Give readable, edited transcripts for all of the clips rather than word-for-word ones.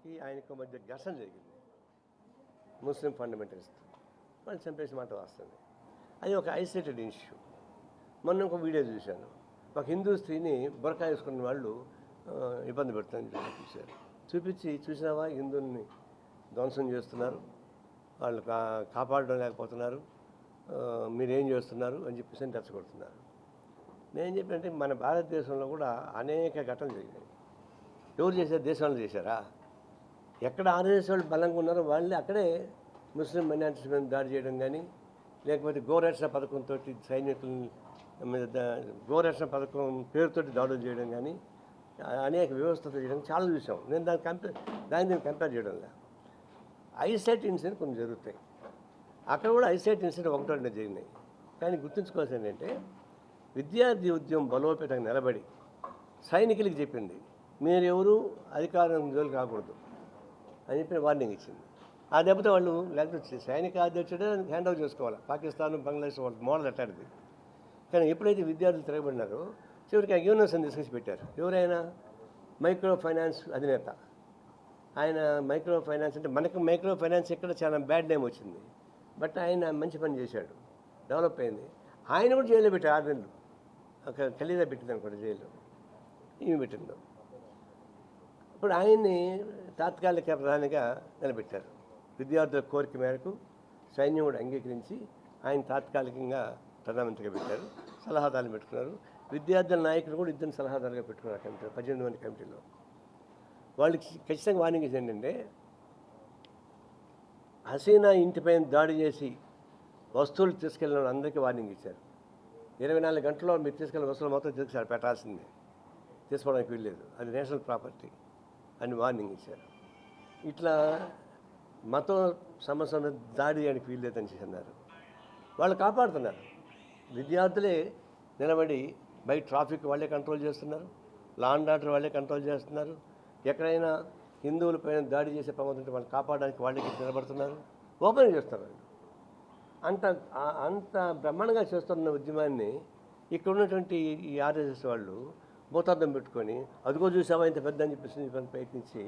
ఫండమెంటలిస్ట్కి ఆయనకు మధ్య ఘర్షణ జరిగింది. ముస్లిం ఫండమెంటలిస్ట్ వాళ్ళు చంపేసి మాట వస్తుంది. అది ఒక ఐసోలేటెడ్ ఇష్యూ. మొన్న ఒక వీడియో చూశాను. ఒక హిందూ స్త్రీని బురకా వేసుకున్న వాళ్ళు ఇబ్బంది పెడుతుందని చూపించారు. చూసినావా హిందువుల్ని ధ్వంసం చేస్తున్నారు, వాళ్ళు కాపాడడం లేకపోతున్నారు, మీరేం చేస్తున్నారు అని చెప్పేసి రెచ్చగొడుతున్నారు. నేను చెప్పినట్టే మన భారతదేశంలో కూడా అనేక ఘటనలు జరిగాయి. ఎవరు చేశారు? దేశంలో చేశారా? ఎక్కడ ఆర్ఎస్ఎస్ వాళ్ళు బలంగా ఉన్నారో వాళ్ళే అక్కడే ముస్లిం మైనారిటీస్ మీద దాడి చేయడం కానీ, లేకపోతే గోరక్షణ పథకంతో సైనికుల మీద గోరక్షణ పథకం పేరుతో దాడులు చేయడం కానీ, అనేక వ్యవస్థలు చేయడం చాలా చూసాం. నేను దాన్ని కంపేర్ చేయడం లేదు. ఐసైట్ ఇన్సిడెంట్ కొన్ని జరుగుతాయి. అక్కడ కూడా ఐసైట్ ఇన్సిడెంట్ ఒకటో రెండు జరిగినాయి. కానీ గుర్తుంచుకోవాల్సింది ఏంటంటే విద్యార్థి ఉద్యమం బలోపేతంగా నిలబడి సైనికులకి చెప్పింది, మీరెవరు అధికారం జోలికి కాకూడదు అని చెప్పి వార్నింగ్ ఇచ్చింది. ఆ దెబ్బతో వాళ్ళు లేకపోతే సైనిక అధ్యక్షుడే హ్యాండ్ ఓవర్ చేసుకోవాలి. పాకిస్తాన్, బంగ్లాదేశ్ వాళ్ళ మోడల్ అట్టాడిది. కానీ ఎప్పుడైతే విద్యార్థులు తిరగబడినారో చివరికి ఆ యూనివర్సిటీని తీసుకొచ్చి పెట్టారు. ఎవరైనా మైక్రో ఫైనాన్స్ అధినేత. ఆయన మైక్రో ఫైనాన్స్ అంటే మనకు మైక్రో ఫైనాన్స్ ఇక్కడ చాలా బ్యాడ్ నేమ్ వచ్చింది. బట్ ఆయన మంచి పని చేశాడు, డెవలప్ అయింది. ఆయన కూడా జైల్లో పెట్టారు 6 నెలలు. ఒక ఖలీదా పెట్టింది అనుకోండి జైల్లో, ఈమె పెట్టింది. ఇప్పుడు ఆయన్ని తాత్కాలిక ప్రధానిగా నిలబెట్టారు. విద్యార్థుల కోరిక మేరకు సైన్యం కూడా అంగీకరించి ఆయన తాత్కాలికంగా ప్రధానమంత్రిగా పెట్టారు. సలహాదారులు పెట్టుకున్నారు. విద్యార్థుల నాయకులు కూడా 2 సలహాదారులుగా పెట్టుకున్నారు కమిటీలో, 18 మంది కమిటీలో. వాళ్ళకి ఖచ్చితంగా వార్నింగ్ ఏంటంటే హసీనా ఇంటిపైన దాడి చేసి వస్తువులు తీసుకెళ్ళిన అందరికీ వార్నింగ్ ఇచ్చారు. 24 గంటల్లో మీరు తీసుకెళ్ళిన వస్తువులు మొత్తం తీసుకెళ్ళి పెట్టాల్సిందే, తీసుకోవడానికి వీల్లేదు, అది నేషనల్ ప్రాపర్టీ అని వార్నింగ్ ఇచ్చారు. ఇట్లా మతం సమస్య దాడి చేయడానికి వీల్లేదని చెందారు. వాళ్ళు కాపాడుతున్నారు. విద్యార్థులే నిలబడి బయట ట్రాఫిక్ వాళ్ళే కంట్రోల్ చేస్తున్నారు, లా అండ్ ఆర్డర్ వాళ్ళే కంట్రోల్ చేస్తున్నారు. ఎక్కడైనా హిందువుల పైన దాడి చేసే ప్రమాదం ఉంటే వాళ్ళు కాపాడడానికి వాళ్ళే నిలబడుతున్నారు, ఓపెన్ చేస్తున్నారు. అంత బ్రహ్మాండంగా చేస్తున్న ఉద్యమాన్ని ఇక్కడ ఉన్నటువంటి ఈ ఆర్ఎస్ఎస్ వాళ్ళు భూతార్థం పెట్టుకొని అదిగో చూసావా ఇంత పెద్ద అని చెప్పేసి ప్రయత్నించి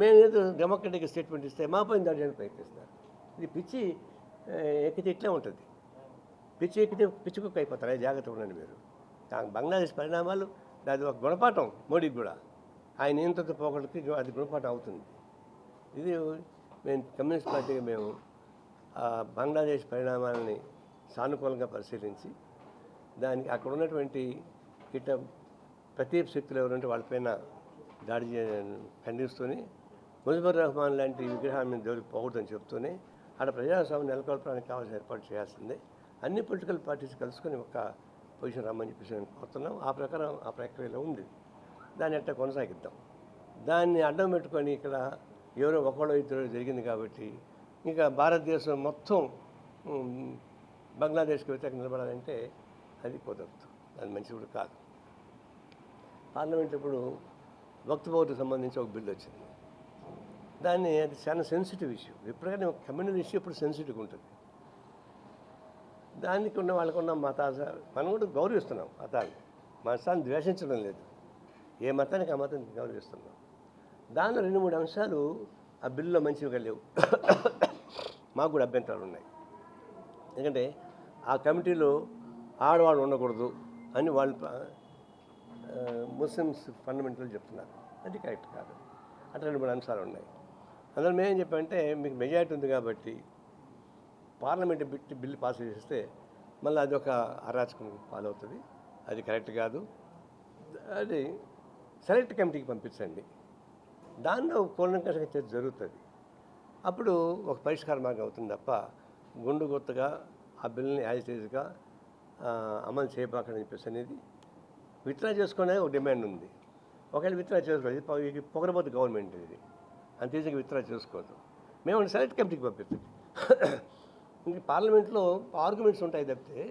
మేము ఏదో డెమోక్రటిక్ స్టేట్మెంట్ ఇస్తే మా పైన దాడి చేయడానికి ప్రయత్నిస్తున్నారు. ఇది పిచ్చి ఎక్కితే ఇట్లే ఉంటుంది. పిచ్చి ఎక్కితే పిచ్చుకుక్క అయిపోతారు. జాగ్రత్త ఉండండి మీరు. బంగ్లాదేశ్ పరిణామాలు అది ఒక గుణపాఠం మోడీకి కూడా. ఆయన నియంత్రిత పోకడికి అది గుణపాఠం అవుతుంది. ఇది మేము కమ్యూనిస్ట్ పార్టీగా మేము బంగ్లాదేశ్ పరిణామాలని సానుకూలంగా పరిశీలించి దానికి అక్కడ ఉన్నటువంటి ప్రతీప్ శక్తులు ఎవరంటే వాళ్ళపైన దాడి ఖండిస్తూనే ముజిబుర్ రెహమాన్ లాంటి విగ్రహాన్ని జోలికి పోకూడదని చెప్తూనే అక్కడ ప్రజాస్వామ్యం నెలకొల్పడానికి కావాల్సిన ఏర్పాటు చేయాల్సిందే. అన్ని పొలిటికల్ పార్టీస్ కలుసుకొని ఒక పొజిషన్ రమ్మని చెప్పేసి మేము కోరుతున్నాం. ఆ ప్రకారం ఆ ప్రక్రియలో ఉంది. దాన్ని ఎట్లా కొనసాగిద్దాం. దాన్ని అడ్డం పెట్టుకొని ఇక్కడ ఎవరో ఒకళ్ళో ఇద్దరు జరిగింది కాబట్టి ఇంకా భారతదేశం మొత్తం బంగ్లాదేశ్కి వ్యతిరేకంగా నిలబడాలంటే అది కుదరదు, అది మంచిది కూడా కాదు. పార్లమెంట్ ఇప్పుడు వక్ఫ్ బోర్డుకి సంబంధించి ఒక బిల్లు వచ్చింది. అది చాలా సెన్సిటివ్ ఇష్యూ. ఎప్పటికైనా ఒక కమ్యూనల్ ఇష్యూ ఇప్పుడు సెన్సిటివ్గా ఉంటుంది. దానికి ఉన్న వాళ్ళకున్న మనం కూడా గౌరవిస్తున్నాం మతాన్ని, మతాన్ని ద్వేషించడం లేదు. ఏ మతానికి ఆ మతాన్ని గౌరవిస్తున్నాం. దానిలో 2-3 అంశాలు ఆ బిల్లులో మంచిగా లేవు. మాకు కూడా అభ్యంతరాలు ఉన్నాయి. ఎందుకంటే ఆ కమిటీలో ఆడవాళ్ళు ఉండకూడదు అని వాళ్ళు ముస్లిమ్స్ ఫండమెంటల్ చెప్తున్నారు. అది కరెక్ట్ కాదు. అట్లా 2-3 అంశాలు ఉన్నాయి. అందులో మేమేం చెప్పామంటే మీకు మెజారిటీ ఉంది కాబట్టి పార్లమెంట్ బిల్లు పాస్ చేస్తే మళ్ళీ అది ఒక అరాచకం పాలవుతుంది. అది కరెక్ట్ కాదు. అది సెలెక్ట్ కమిటీకి పంపించండి. దానిలో కూలంకషంగా చర్చ జరుగుతుంది. అప్పుడు ఒక పరిష్కార మార్గం అవుతుంది తప్ప గుండు గుర్తుగా ఆ బిల్లుని యాజ్ ఇట్ ఈజ్గా అమలు చేయబాకని చెప్పేసి అనేది విత్డ్రా చేసుకునే ఒక డిమాండ్ ఉంది. ఒకవేళ విత్డ్రా చేసుకోవాలి, ఇది పొగరబోతు గవర్నమెంట్, ఇది అంత ఈజీగా విత్డ్రా చేసుకోవద్దు. మేము సెలెక్ట్ కమిటీకి పంపిస్తుంది. ఇంక పార్లమెంట్లో ఆర్గ్యుమెంట్స్ ఉంటాయి తప్పితే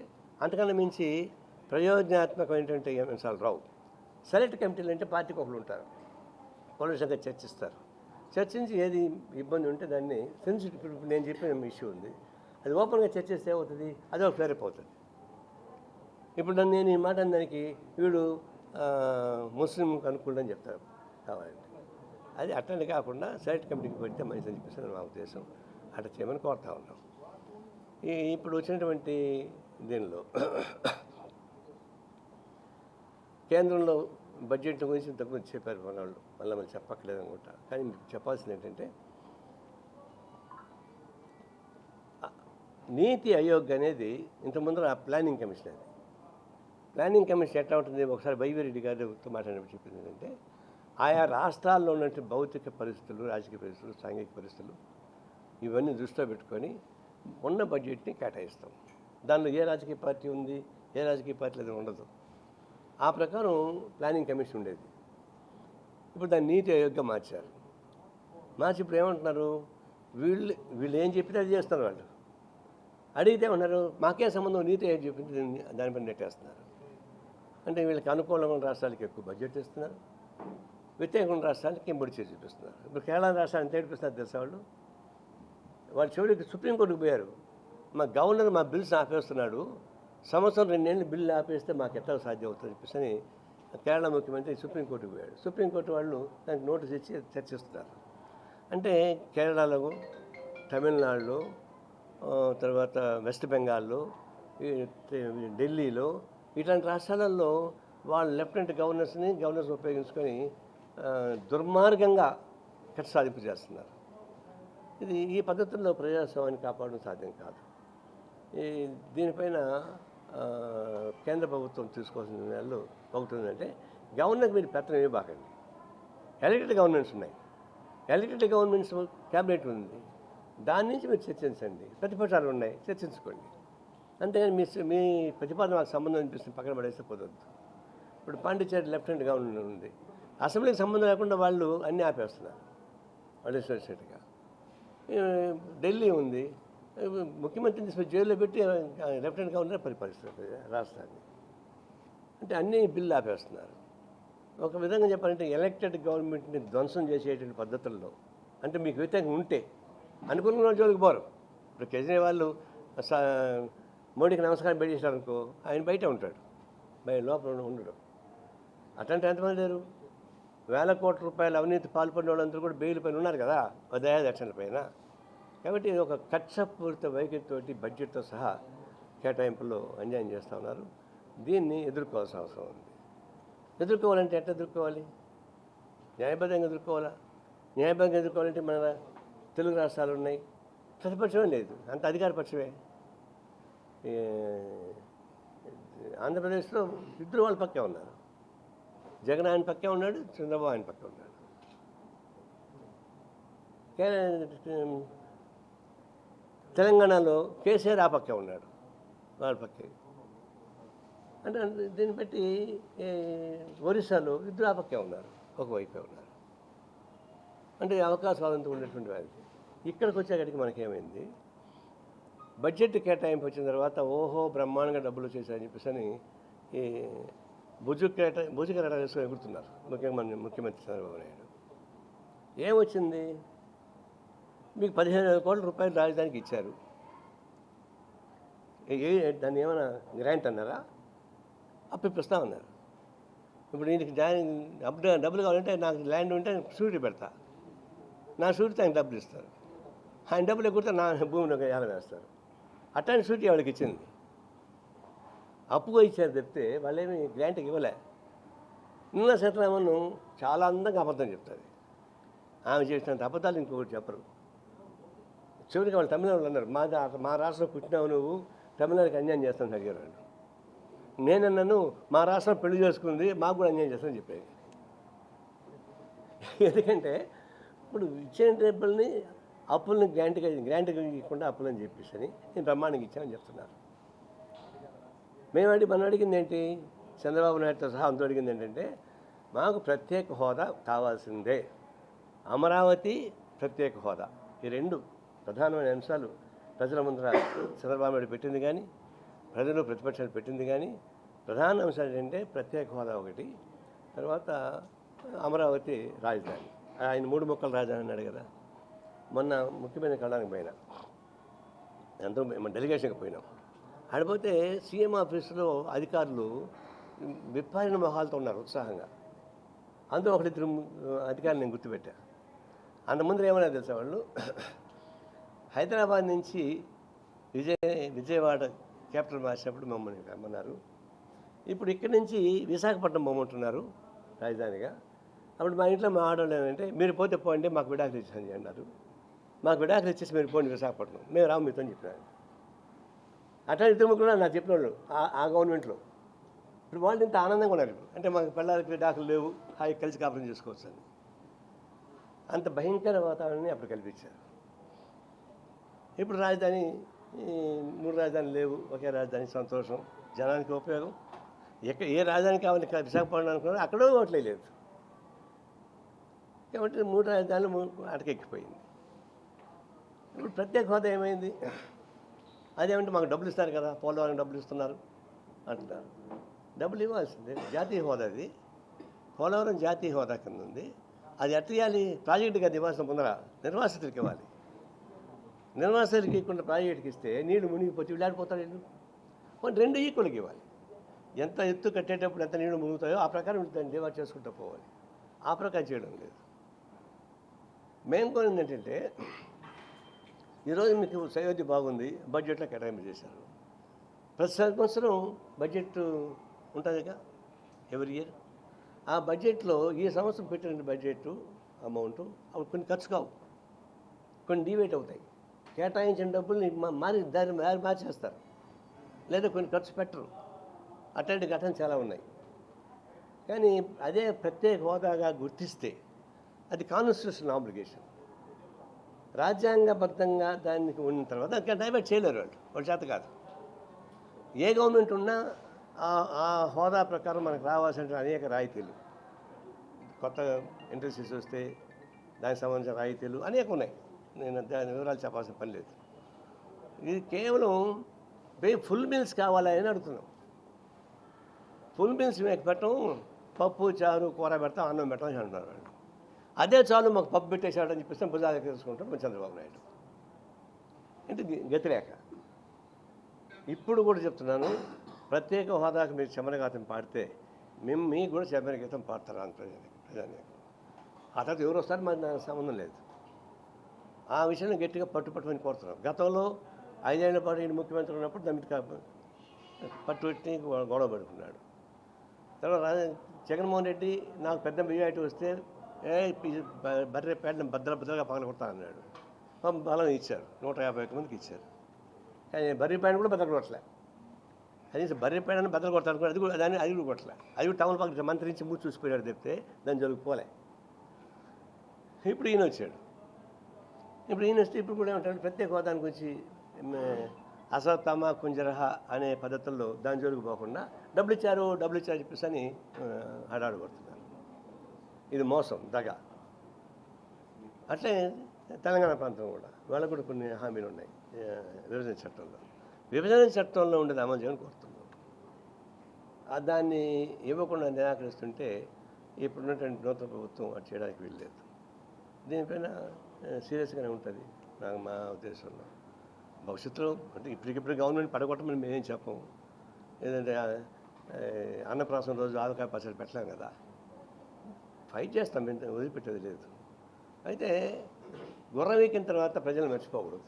అంతకన్నా మించి ప్రయోజనాత్మకమైనటువంటి అంశాలు రావు. సెలెక్ట్ కమిటీలు అంటే పార్టీకి ఒకరు ఉంటారు, పొలిటికల్గా చర్చిస్తారు. చర్చించి ఏది ఇబ్బంది ఉంటే దాన్ని సెన్సిటివ్, ఇప్పుడు నేను చెప్పిన ఇష్యూ ఉంది, అది ఓపెన్గా చర్చిస్తే ఏమవుతుంది, అదే ఒక క్లియర్ అవుతుంది. ఇప్పుడు నేను ఈ మాట దానికి వీడు ముస్లింకి అనుకూలని చెప్తారు కావాలంటే. అది అట్టని కాకుండా సెలెక్ట్ కమిటీకి పెడితే మంచిదని చెప్పేసి నా ఉద్దేశం. అట్లా చేయమని కోరుతా ఉన్నాం. ఇప్పుడు వచ్చినటువంటి దీనిలో కేంద్రంలో బడ్జెట్ గురించి ఇంతకుముందు చెప్పారు మన వాళ్ళు, మళ్ళీ చెప్పక్కర్లేదు అనుకుంటా. కానీ మీకు చెప్పాల్సింది ఏంటంటే నీతి ఆయోగ్ అనేది ఇంతకుముందు ఆ ప్లానింగ్ కమిషన్. అది ప్లానింగ్ కమిషన్ ఎట్లా ఉంటుంది, ఒకసారి వైవిరెడ్డి గారితో మాట్లాడినప్పుడు చెప్పింది ఏంటంటే ఆయా రాష్ట్రాల్లో ఉన్నటువంటి భౌతిక పరిస్థితులు, రాజకీయ పరిస్థితులు, సాంఘిక పరిస్థితులు ఇవన్నీ దృష్టిలో పెట్టుకొని ఉన్న బడ్జెట్ని కేటాయిస్తాం. దానిలో ఏ రాజకీయ పార్టీ ఉంది, ఏ రాజకీయ పార్టీ లేదు ఉండదు. ఆ ప్రకారం ప్లానింగ్ కమిషన్ ఉండేది. ఇప్పుడు దాన్ని నీతి ఆయోగ్గా మార్చారు. మార్చి ఇప్పుడు ఏమంటున్నారు, వీళ్ళు ఏం చెప్పితే అది చేస్తున్నారు. వాళ్ళు అడిగితే ఉన్నారు మాకే సంబంధం, నీతి ఆయోగ్ చెప్పింది దానిపైన నెట్టేస్తున్నారు. అంటే వీళ్ళకి అనుకూలంగా ఉన్న రాష్ట్రాలకి ఎక్కువ బడ్జెట్ ఇస్తున్నారు, వ్యతిరేకంగా రాష్ట్రాలకి ఎంబడి చేసి చూపిస్తున్నారు. ఇప్పుడు కేరళ రాష్ట్రాన్ని ఎంత ఏడిపిస్తున్నారు తెలుసా వాళ్ళు చివరికి సుప్రీంకోర్టుకు పోయారు. మా గవర్నర్ మా బిల్స్ ఆపేస్తున్నాడు, సంవత్సరం 2 నెలలు బిల్లు ఆపేస్తే మాకు ఎట్లా సాధ్యం అవుతుంది చెప్పేసి కేరళ ముఖ్యమంత్రి సుప్రీంకోర్టుకు పోయాడు. సుప్రీంకోర్టు వాళ్ళు దానికి నోటీస్ ఇచ్చి చర్చిస్తున్నారు. అంటే కేరళలో, తమిళనాడులో, తర్వాత వెస్ట్ బెంగాల్లో, ఢిల్లీలో ఇట్లాంటి రాష్ట్రాలలో వాళ్ళు లెఫ్టినెంట్ గవర్నర్స్ ఉపయోగించుకొని దుర్మార్గంగా కక్ష సాధింపు చేస్తున్నారు. ఈ పద్ధతుల్లో ప్రజాస్వామ్యాన్ని కాపాడడం సాధ్యం కాదు. దీనిపైన కేంద్ర ప్రభుత్వం తీసుకోవాల్సిన నిర్ణయాలు ఒకటి గవర్నర్కి మీరు పెత్తనం ఇవ్వబాకండి. ఎలక్టెడ్ గవర్నమెంట్స్ ఉన్నాయి, ఎలక్టెడ్ గవర్నమెంట్స్ క్యాబినెట్ ఉంది, దాని నుంచి మీరు చర్చించండి. ప్రతిపక్షాలు ఉన్నాయి, చర్చించుకోండి. అంతేగాని మీ ప్రతిపాదన మాకు సంబంధం అనిపిస్తుంది పక్కన పడేస్తే కుదరదు. ఇప్పుడు పాండిచేరి లెఫ్టినెంట్ గవర్నర్ ఉంది, అసెంబ్లీకి సంబంధం లేకుండా వాళ్ళు అన్నీ ఆపేస్తున్నారు అడ్మినిస్ట్రేటివ్గా. ఢిల్లీ ఉంది, ముఖ్యమంత్రిని తీసుకొని జైల్లో పెట్టి లెఫ్టినెంట్ గవర్నర్ పరిపాలిస్తారు రాష్ట్రాన్ని. అంటే అన్నీ బిల్లు ఆపేస్తున్నారు. ఒక విధంగా చెప్పాలంటే ఎలక్టెడ్ గవర్నమెంట్ని ధ్వంసం చేసేటువంటి పద్ధతుల్లో, అంటే మీకు వ్యతిరేకంగా ఉంటే అనుకున్న జోలికి పోరు. ఇప్పుడు కేజ్రీవాల్ మోడీకి నమస్కారం పెట్టేసారనుకో, ఆయన బయట ఉంటాడు, లోపల ఉండడు. అట్లాంటి ఎంతమంది లేరు? వేల కోట్ల రూపాయల అవినీతి పాల్పడిన వాళ్ళందరూ కూడా బెయిల్ పైన ఉన్నారు కదా, దయాదక్షిణల పైన. కాబట్టి ఇది ఒక కక్షపూరిత వైఖరితోటి బడ్జెట్తో సహా కేటాయింపుల్లో అన్యాయం చేస్తూ ఉన్నారు. దీన్ని ఎదుర్కోవాల్సిన అవసరం ఉంది. ఎదుర్కోవాలంటే ఎట్లా ఎదుర్కోవాలి? న్యాయబద్ధంగా ఎదుర్కోవాలా? న్యాయబద్ధంగా ఎదుర్కోవాలంటే మన తెలుగు రాష్ట్రాలు ఉన్నాయి, ప్రతిపక్షమే లేదు, అంత అధికారపక్షమే. ఆంధ్రప్రదేశ్లో ఇద్దరు వాళ్ళ పక్కే ఉన్నారు. జగన్ ఆయన పక్కే ఉన్నాడు, చంద్రబాబు ఆయన పక్కే ఉన్నాడు. తెలంగాణలో కేసీఆర్ ఆ పక్కే ఉన్నాడు, వాళ్ళ పక్కే. అంటే దీన్ని బట్టి ఒరిస్సాలో ఇద్దరు ఆ పక్కే ఉన్నారు, ఒకవైపే ఉన్నారు. అంటే అవకాశాలంతా ఉన్నటువంటి వారికి. ఇక్కడికి వచ్చేకడికి మనకేమైంది, బడ్జెట్ కేటాయింపు వచ్చిన తర్వాత ఓహో బ్రహ్మాండంగా డబ్బులు వచ్చేసాయని చెప్పేసి ఈ భుజకరట వేసుకొని ఎగురుతున్నారు ముఖ్యమంత్రి చంద్రబాబు నాయుడు. ఏమొచ్చింది, మీకు 15,000 కోట్ల రూపాయలు రాజధానికి ఇచ్చారు. దాన్ని ఏమైనా గ్రాంట్ అన్నారా? అప్పిస్తా ఉన్నారు. ఇప్పుడు దీనికి డబ్బులు కావాలంటే నాకు ల్యాండ్ ఉంటే షూరిటీ పెడతా, నా షూరిటీ ఆయన డబ్బులు ఇస్తారు. ఆయన డబ్బులు ఎగురితే నా భూమిని ఒక ఏళ్ళ వేస్తారు. అట్లాంటి షూరిటీ వాళ్ళకి ఇచ్చింది, అప్పుగా ఇచ్చారు చెప్తే వాళ్ళేమి గ్రాంట్కి ఇవ్వలే. నిన్న సీతారామన్ చాలా అందంగా అబద్ధం చెప్తుంది. ఆమె చేసినంత అబద్ధాలు ఇంకొకటి చెప్పరు. చివరికి వాళ్ళు తమిళనాడులో అన్నారు, మా రాష్ట్రంలో పుట్టినావు నువ్వు, తమిళనాడుకి అన్యాయం చేస్తానని అడిగారు వాళ్ళు. నేనన్నాను మా రాష్ట్రం పెళ్లి చేసుకుంది, మాకు కూడా అన్యాయం చేస్తానని చెప్పాను. ఎందుకంటే ఇప్పుడు ఇచ్చిన డబ్బుల్ని అప్పుల్ని గ్రాంట్గా ఇవ్వకుండా అప్పులని చెప్పేసి నేను బ్రహ్మాండంగా ఇచ్చానని చెప్తున్నారు. మనం అడిగింది ఏంటి, చంద్రబాబు నాయుడుతో సహా అందరూ అడిగింది ఏంటంటే మాకు ప్రత్యేక హోదా కావాల్సిందే, అమరావతి ప్రత్యేక హోదా. ఈ రెండు ప్రధానమైన అంశాలు ప్రజల ముందర చంద్రబాబు నాయుడు పెట్టింది కానీ, ప్రజలు ప్రతిపక్షాలు పెట్టింది కానీ, ప్రధాన అంశాలు ఏంటంటే ప్రత్యేక హోదా ఒకటి, తర్వాత అమరావతి రాజధాని. ఆయన 3 ముక్కల రాజధాని అన్నాడు కదా. మొన్న ముఖ్యమైన కళానికి పోయినా, ఎంతో మన డెలిగేషన్కి పోయినాం. ఆడిపోతే సీఎం ఆఫీసులో అధికారులు విప్పారిన మొహాలతో ఉన్నారు ఉత్సాహంగా. అందులో 1-2 అధికారులు నేను గుర్తుపెట్టా. అంతకుముందు ఏమన్నా తెలుసా వాళ్ళు, హైదరాబాద్ నుంచి విజయవాడ క్యాపిటల్ మార్చినప్పుడు మమ్మల్ని రమ్మన్నారు. ఇప్పుడు ఇక్కడి నుంచి విశాఖపట్నం పొమ్మంటున్నారు రాజధానిగా. అప్పుడు మా ఇంట్లో మా ఆడవాళ్ళు ఏమంటే, మీరు పోతే పోండి, మాకు విడాకులు ఇచ్చేసి అన్నారు. మాకు విడాకులు ఇచ్చేసి మీరు పోండి విశాఖపట్నం, మేము రాము మీతో చెప్పినాను. అట్లా ఇద్దరు ముగ్గురు నాకు చెప్పిన వాళ్ళు ఆ గవర్నమెంట్లో. ఇప్పుడు వాళ్ళు ఇంత ఆనందంగా ఉన్నారు. ఇప్పుడు అంటే మాకు పిల్లలకి విడాకులు లేవు, హాయి కలిసి కాపురం చేసుకోవచ్చు అని. అంత భయంకర వాతావరణాన్ని అప్పుడు కల్పించారు. ఇప్పుడు రాజధాని 3 రాజధానులు లేవు, ఒకే రాజధాని, సంతోషం, జనానికి ఉపయోగం. ఏ రాజధాని కావాలి విశాఖపట్నం అనుకున్నారో అక్కడో ఓట్లే లేదు. కాబట్టి 3 రాజధానులు అటకెక్కిపోయింది. ఇప్పుడు ప్రత్యేక హోదా ఏమైంది? అదేమంటే మాకు డబ్బులు ఇస్తారు కదా, పోలవరం డబ్బులు ఇస్తున్నారు అంటున్నారు. డబ్బులు ఇవ్వాల్సిందే, జాతీయ హోదా అది. పోలవరం జాతీయ హోదా కింద ఉంది. అది ఎట్లా ఇవ్వాలి? ప్రాజెక్టుకి అది ఇవ్వాల్సిన ముందర నిర్వాసితులకి ఇవ్వాలి. నిర్వాసితులకి ఇవ్వకుండా ప్రాజెక్టుకి ఇస్తే నీళ్లు మునిగిపోతే వీళ్ళాడిపోతారు. వీళ్ళు కొన్ని 2 ఈక్వల్కి ఇవ్వాలి. ఎంత ఎత్తు కట్టేటప్పుడు ఎంత నీళ్లు మునుగుతాయో ఆ ప్రకారం దాన్ని డివైడ్ చేసుకుంటూ పోవాలి. ఆ ప్రకారం చేయడం లేదు. మేము కోరింది ఏంటంటే, ఈరోజు మీకు సయోధ్య బాగుంది, బడ్జెట్లో కేటాయింపు చేశారు. ప్రతి సంవత్సరం బడ్జెట్ ఉంటుందిగా, ఎవ్రీ ఇయర్. ఆ బడ్జెట్లో ఈ సంవత్సరం పెట్టిన బడ్జెట్ అమౌంట్ అవి కొన్ని ఖర్చు కావు, కొన్ని డివైట్ అవుతాయి. కేటాయించిన డబ్బుల్ని దాన్ని మార్చేస్తారు, లేదా కొన్ని ఖర్చు పెట్టరు. అట్లాంటి ఘటనలు చాలా ఉన్నాయి. కానీ అదే ప్రత్యేక హోదాగా గుర్తిస్తే అది కాన్స్టిట్యూషనల్ ఆబ్లిగేషన్. రాజ్యాంగబద్ధంగా దానికి ఉన్న తర్వాత ఇంకా డైవర్ట్ చేయలేరు వాళ్ళ చేత కాదు. ఏ గవర్నమెంట్ ఉన్నా ఆ హోదా ప్రకారం మనకు రావాల్సిన అనేక రాయితీలు, కొత్త ఇండస్ట్రీస్ వస్తే దానికి సంబంధించిన రాయితీలు అనేక ఉన్నాయి. నేను దాని వివరాలు చెప్పాల్సిన పని లేదు. ఇది కేవలం ఫుల్ మీల్స్ కావాలని అడుగుతున్నాం. ఫుల్ మీల్స్ మీకు పెట్టం, పప్పు చారు కూర పెడతాం, అన్నం పెట్టాం అని అంటున్నారు వాళ్ళు. అదే చాలు మాకు పప్పు పెట్టేశాడని చెప్పేసి భుజాలు తెలుసుకుంటాం చంద్రబాబు నాయుడు. అంటే గతిలేక. ఇప్పుడు కూడా చెప్తున్నాను, ప్రత్యేక హోదాకు మీరు చమరగీతం పాడితే మేము మీకు కూడా చమరగీతం పాడతారు అని ప్రజానికి. ఆ తర్వాత ఎవరు వస్తారు మరి నాకు సంబంధం లేదు. ఆ విషయాన్ని గట్టిగా పట్టుపట్టుమని కోరుతున్నాం. గతంలో 5 ఏళ్ల పాటు ఈయన ముఖ్యమంత్రి ఉన్నప్పుడు దాని పట్టుబట్టి గొడవ పడుకున్నాడు. తర్వాత జగన్మోహన్ రెడ్డి నాకు పెద్ద మెజారిటీ వస్తే బర్రె పేడని భద్రగా పగల కొడతా అన్నాడు. బలం ఇచ్చారు, 151 మందికి ఇచ్చారు. కానీ బర్రె పేడని కూడా బద్దలు కొట్టలే. కనీసం బర్రె పేడని బద్దలు కొడతాను కూడా అది కూడా కొట్టలే. అది కూడా టౌన్ పార్క్ మంత్రించి మూసి చూసిపోయాడు తప్పితే దాని జరుగుపోలే. ఇప్పుడు ఈయన వచ్చాడు. ఇప్పుడు కూడా ఏమంటాడు, ప్రత్యేక హోదానికి వచ్చి అసతమ కుంజరహ అనే పద్ధతుల్లో దాని జోలికి పోకుండా డబ్బులు ఇచ్చారు చెప్పేసి అని హడాడుపడుతున్నారు. ఇది మోసం, దగ. అట్లే తెలంగాణ ప్రాంతం కూడా వాళ్ళకు కూడా కొన్ని హామీలు ఉన్నాయి విభజన చట్టంలో. విభజన చట్టంలో ఉండేది అమలు చేయని కోరుతున్నాం. దాన్ని ఇవ్వకుండా నిరాకరిస్తుంటే ఇప్పుడున్నటువంటి నూతన ప్రభుత్వం అది చేయడానికి వీల్లేదు. దీనిపైన సీరియస్గానే ఉంటుంది నాకు మా ఉద్దేశంలో. భవిష్యత్తులో అంటే ఇప్పటికిప్పుడు గవర్నమెంట్ పడగొట్టమని మేమేం చెప్పము. ఏదంటే అన్నప్రాసం రోజు ఆవకాయ పచ్చడి పెట్టలేం కదా, ఫైట్ చేస్తాం, మేము వదిలిపెట్టేది లేదు. అయితే గుర్రం ఎక్కిన తర్వాత ప్రజలు మర్చిపోకూడదు.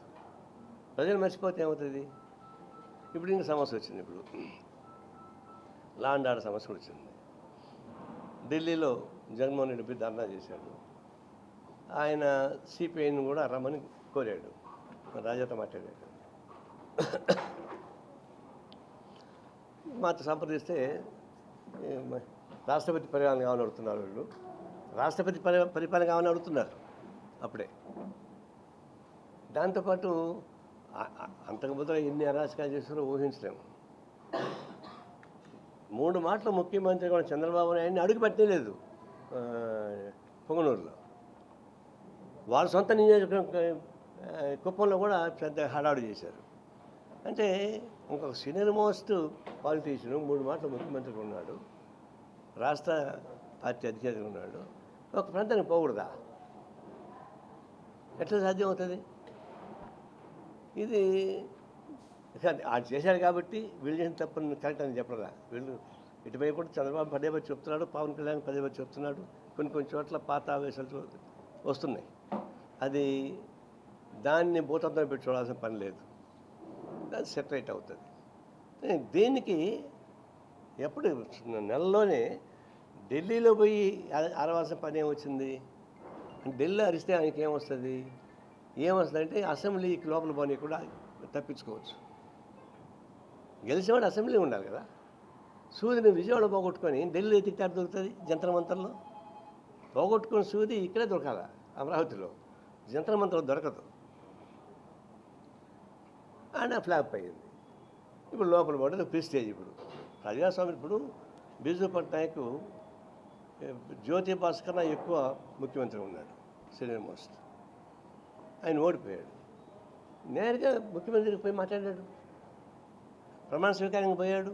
ప్రజలు మర్చిపోతే ఏమవుతుంది? ఇప్పుడు ఇంకా సమస్య వచ్చింది. ఇప్పుడు లా అండ్ ఆర్డర్ సమస్య వచ్చింది. ఢిల్లీలో జగన్మోహన్ రెడ్డి ధర్నా చేశాడు. ఆయన సిపిఐని కూడా రమ్మని కోరాడు, రాజాతో మాట్లాడాడు. మాతో సంప్రదిస్తే రాష్ట్రపతి పరిపాలన కావాలని అడుగుతున్నారు వీళ్ళు. రాష్ట్రపతి పరిపాలన కావాలని అడుగుతున్నారు అప్పుడే. దాంతోపాటు అంతకుముందు ఎన్ని అరాచకాలు చేస్తారో ఊహించలేము. 3 మాటలు ముఖ్యమంత్రి కూడా చంద్రబాబు నాయుడిని అడుగు పెట్టలేదు పొంగనూరులో. వాళ్ళ సొంత నియోజకవర్గం కుప్పంలో కూడా పెద్ద హడావుడి చేశారు. అంటే ఇంకొక సీనియర్ మోస్ట్ పాలిటీషియన్ 3 మాటలు ముఖ్యమంత్రిగా ఉన్నాడు, రాష్ట్ర పార్టీ అధికారిగా ఉన్నాడు, ఒక ప్రాంతానికి పోకూడదా? ఎట్లా సాధ్యం అవుతుంది? ఇది అది చేశారు కాబట్టి వీళ్ళు చేసిన తప్పని కరెక్ట్ అని చెప్పరా? వీళ్ళు ఇటుపై కూడా చంద్రబాబు పదే చెప్తున్నాడు, పవన్ కళ్యాణ్ పదే చెప్తున్నాడు. కొన్ని చోట్ల పాత ఆవేశాలు వస్తున్నాయి. అది దాన్ని భూతత్వం పెట్టి చూడాల్సిన పని లేదు, అది సెపరేట్ అవుతుంది. దేనికి ఎప్పుడు నెలలోనే ఢిల్లీలో పోయి అరవాల్సిన పని ఏమొచ్చింది? ఢిల్లీ అరిస్తే ఆయనకి ఏమొస్తుంది? ఏమొస్తుందంటే అసెంబ్లీకి లోపల పోనీ కూడా తప్పించుకోవచ్చు. గెలిచేవాడు అసెంబ్లీ ఉండాలి కదా. సూదిని విజయవాడ పోగొట్టుకొని ఢిల్లీ ఎత్తికి దొరుకుతుంది జంతర్ మంతర్లో. పోగొట్టుకుని సూది ఇక్కడే దొరకాల, అమరావతిలో. జంతర్ మంతర్లో దొరకదు. ఆయన ఫ్లాప్ అయ్యింది. ఇప్పుడు లోపల పడేది ప్రిస్టేజ్. ఇప్పుడు ప్రజాస్వామ్యం. ఇప్పుడు బిజు పట్నాయక్ జ్యోతి భాస్కర్ కన్నా ఎక్కువ ముఖ్యమంత్రి ఉన్నాడు, సీనియర్ మోస్ట్. ఆయన ఓడిపోయాడు. నేరుగా ముఖ్యమంత్రికి పోయి మాట్లాడాడు, ప్రమాణ స్వీకారానికి పోయాడు,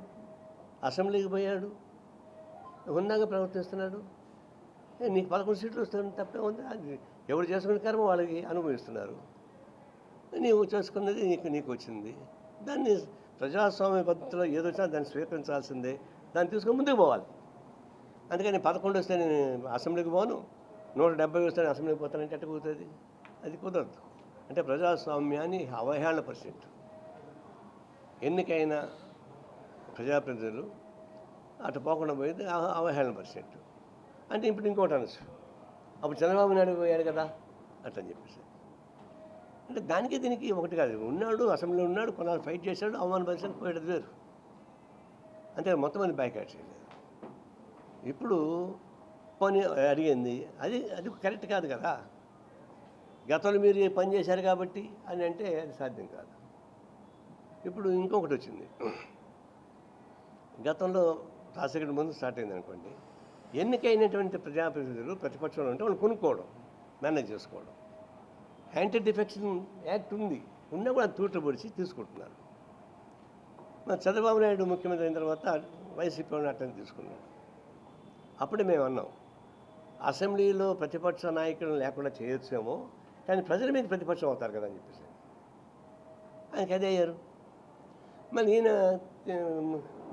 అసెంబ్లీకి పోయాడు, హుందాగా ప్రవర్తిస్తున్నాడు. నీకు 11 సీట్లు వస్తుంది, తప్పే ఉంది. అది ఎవరు చేసుకునే కర్మ వాళ్ళకి అనుభవిస్తున్నారు. నీవు చేసుకున్నది నీకు వచ్చింది. దాన్ని ప్రజాస్వామ్య పద్ధతిలో ఏదో వచ్చినా దాన్ని స్వీకరించాల్సిందే, దాన్ని తీసుకొని ముందుకు పోవాలి. అందుకని 11 వస్తే నేను అసెంబ్లీకి పోను, 170 వస్తే నేను అసెంబ్లీకి పోతానంటే ఎట్ట కుదురుతుంది? అది కుదరదు. అంటే ప్రజాస్వామ్యాన్ని అవహేళనపరిచినట్టు. ఎన్నికైన ప్రజాప్రతినిధులు అటు పోకుండా పోయింది అవహేళనపరిచినట్టు. అంటే ఇప్పుడు ఇంకోటి అనొచ్చు, అప్పుడు చంద్రబాబు నాయుడు పోయాడు కదా అట్లని చెప్పేసి. అంటే దానికి దీనికి ఒకటి కాదు. ఉన్నాడు, అసెంబ్లీలో ఉన్నాడు, కొన్నాళ్ళు ఫైట్ చేశాడు, అవమానపరిచాడు, పోయేది వేరు. అంతే, మొత్తం మంది బ్యాక్అట్ చేయలేదు. ఇప్పుడు పని అడిగింది, అది కరెక్ట్ కాదు కదా. గతంలో మీరు పని చేశారు కాబట్టి అని అంటే అది సాధ్యం కాదు. ఇప్పుడు ఇంకొకటి వచ్చింది. గతంలో రాజశేఖర్ ముందు స్టార్ట్ అయింది అనుకోండి, ఎన్నికైనటువంటి ప్రజాప్రతినిధులు ప్రతిపక్షంలో ఉంటే వాళ్ళు కొనుక్కోవడం, మేనేజ్ చేసుకోవడం. యాంటీ డిఫెక్షన్ యాక్ట్ ఉంది, ఉన్నా కూడా తూట్లు పొడిచి తీసుకుంటున్నారు. చంద్రబాబు నాయుడు ముఖ్యమంత్రి అయిన తర్వాత వైసీపీ అట్టని తీసుకున్నాడు. అప్పుడే మేము అన్నాం, అసెంబ్లీలో ప్రతిపక్ష నాయకులను లేకుండా చేయొచ్చేమో, కానీ ప్రజల మీద ప్రతిపక్షం అవుతారు కదా అని చెప్పేసి ఆయనకి అదే అయ్యారు. మళ్ళీ ఈయన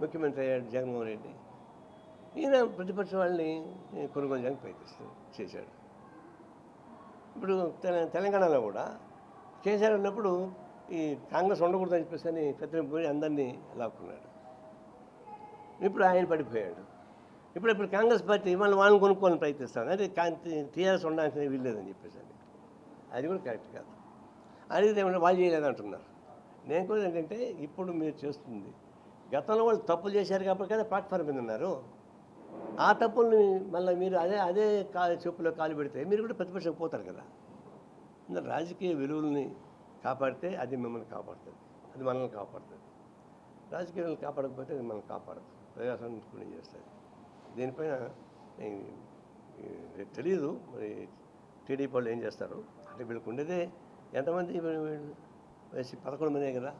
ముఖ్యమంత్రి అయ్యాడు జగన్మోహన్ రెడ్డి. ఈయన ప్రతిపక్ష వాళ్ళని కొనుగోలు చేయడానికి ప్రయత్నిస్తాడు, చేశాడు. ఇప్పుడు తెలంగాణలో కూడా కేసీఆర్ ఉన్నప్పుడు ఈ కాంగ్రెస్ ఉండకూడదని చెప్పేసి అని పెద్ద పోయి అందరినీ లాక్కున్నాడు. ఇప్పుడు ఆయన పడిపోయాడు. ఇప్పుడు కాంగ్రెస్ పార్టీ వాళ్ళని కొనుక్కోవాలని ప్రయత్నిస్తాను, అంటే టీఆర్ఎస్ ఉండడానికి వీల్లేదని చెప్పేసి అని. అది కూడా కరెక్ట్ కాదు. అడిగితే ఏమంటే వాళ్ళు చేయలేదంటున్నారు. నేను కూడా ఏంటంటే ఇప్పుడు మీరు చేస్తుంది, గతంలో వాళ్ళు తప్పులు చేశారు కాబట్టి కదా ప్లాట్ఫామ్ మీద ఉన్నారు. ఆ తప్పుల్ని మళ్ళీ మీరు అదే చెప్పులో కాలు పెడితే మీరు కూడా ప్రతిపక్షం పోతారు కదా. రాజకీయ విలువల్ని కాపాడితే అది మిమ్మల్ని కాపాడుతుంది, అది మనల్ని కాపాడుతుంది. రాజకీయ విలువలు కాపాడకపోతే అది మనల్ని కాపాడదు, ప్రజాస్వామ్యం కూడా చేస్తుంది. దీనిపైన తెలియదు మరి టీడీపీ వాళ్ళు ఏం చేస్తారు. అంటే వీళ్ళకి ఉండేదే ఎంతమంది, వేసి 11 మందే కదా.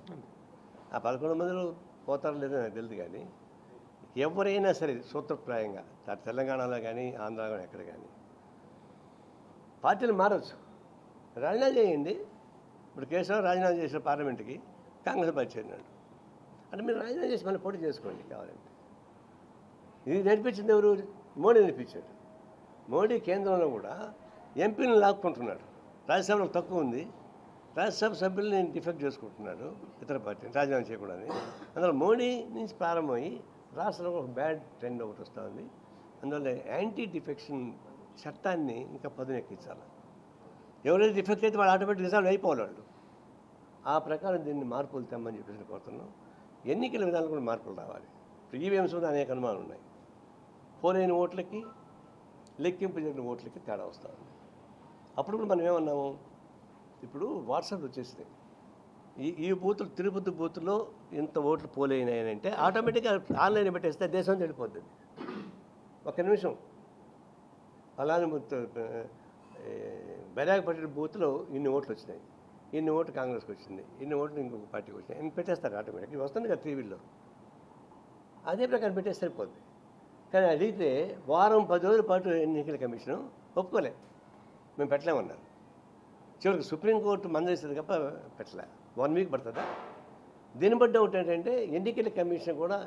ఆ 11 మందిలో పోతారో లేదో నాకు తెలియదు. కానీ ఎవరైనా సరే సూత్రప్రాయంగా తెలంగాణలో కానీ ఆంధ్రాలో కానీ ఎక్కడ కానీ పార్టీలు మారచ్చు, రాజీనామా చేయండి. ఇప్పుడు కేసీఆర్ రాజీనామా చేసిన పార్లమెంట్కి కాంగ్రెస్ పార్టీ చేరినాడు. అంటే మీరు రాజీనామా చేసి మళ్ళీ పోటీ చేసుకోండి కావాలంటే. ఇది నేర్పించింది ఎవరు? మోడీ నేర్పించాడు. మోడీ కేంద్రంలో కూడా ఎంపీలను లాక్కుంటున్నాడు. రాజ్యసభలో తక్కువ ఉంది, రాజ్యసభ సభ్యుల్ని డిఫెక్ట్ చేసుకుంటున్నాడు ఇతర పార్టీని రాజీనామా చేయకూడదని. అందులో మోడీ నుంచి ప్రారంభమయ్యి రాష్ట్రంలో ఒక బ్యాడ్ ట్రెండ్ ఒకటి వస్తుంది. అందువల్ల యాంటీ డిఫెక్షన్ చట్టాన్ని ఇంకా పదునెక్కించాలి. ఎవరైతే డిఫెక్ట్ అయితే వాళ్ళు ఆటోమేటిక్ రిజాల్వ్ అయిపోవాలి వాళ్ళు. ఆ ప్రకారం దీన్ని మార్పులు తెమ్మని చెప్పేసి కోరుతున్నాం. ఎన్నికల విధానం కూడా మార్పులు రావాలి. ఇప్పుడు ఈవీఎంస్ మీద అనేక అనుమానాలు ఉన్నాయి. పోలైన ఓట్లకి లెక్కింపు జరిగిన ఓట్లకి తేడా వస్తుంది. అప్పుడు కూడా మనం ఏమన్నాము, ఇప్పుడు వాట్సాప్ వచ్చేసినాయి. ఈ బూతులు తిరుపతి బూత్లో ఇంత ఓట్లు పోలైనాయనంటే ఆటోమేటిక్గా ఆన్లైన్ పెట్టేస్తే దేశం వెళ్ళిపోతుంది. ఒక్క నిమిషం. అలానే బైరాగపట్టిన బూత్లో ఇన్ని ఓట్లు వచ్చినాయి, ఇన్ని ఓట్లు కాంగ్రెస్కి వచ్చింది, ఇన్ని ఓట్లు ఇంకొక పార్టీకి వచ్చినాయి అని పెట్టేస్తారు ఆటోమేటిక్గా. వస్తుంది కదా టీవీలో, అదే ప్రకారం పెట్టేస్తే సరిపోద్ది. కానీ అడిగితే వారం 10 రోజుల పాటు ఎన్నికల కమిషను ఒప్పుకోలే, మేము పెట్టలేమన్నారు. చివరికి సుప్రీంకోర్టు మందలిస్తుంది తప్ప పెట్టలే. 1 వీక్ పడుతుందా? దీన్ని బట్టి ఒకటి ఏంటంటే ఎన్నికల కమిషన్ కూడా